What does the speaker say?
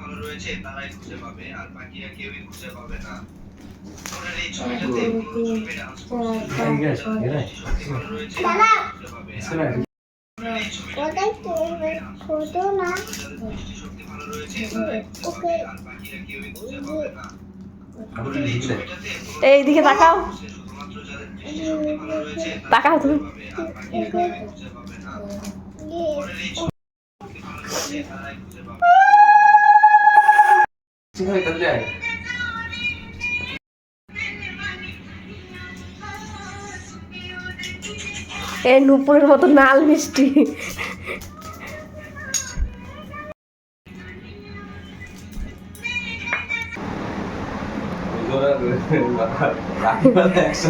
ভালো রয়েছে তারাই খুঁজে পাবে, আর বাকিরা কেউই খুঁজে পাবে না। পরের এই ছবিটাতে কোনো ছবি ডান্স করছে, দৃষ্টিশক্তি ভালো রয়েছে তারাই খুঁজে পাবে, আর পরের এই ছবিটাতে কোনো ছবি ডান্স করছে, যাদের দৃষ্টিশক্তি ভালো রয়েছে তারাই খুঁজে পাবে, আর বাকিরা কেউই খুঁজে পাবে না। পরের এই ছবিটাতে কোনো এইদিকে তাকাও, শুধুমাত্র যাদের দৃষ্টিশক্তি ভালো রয়েছে তাকাও তুমি। পাবে, আর বাকিরা কেউই খুঁজে পাবে না। পরের এই ছবিটাতে ভালো রয়েছে তারাই খুঁজে পাবে। এ নুপুরের মতো নাল মিষ্টি। একশো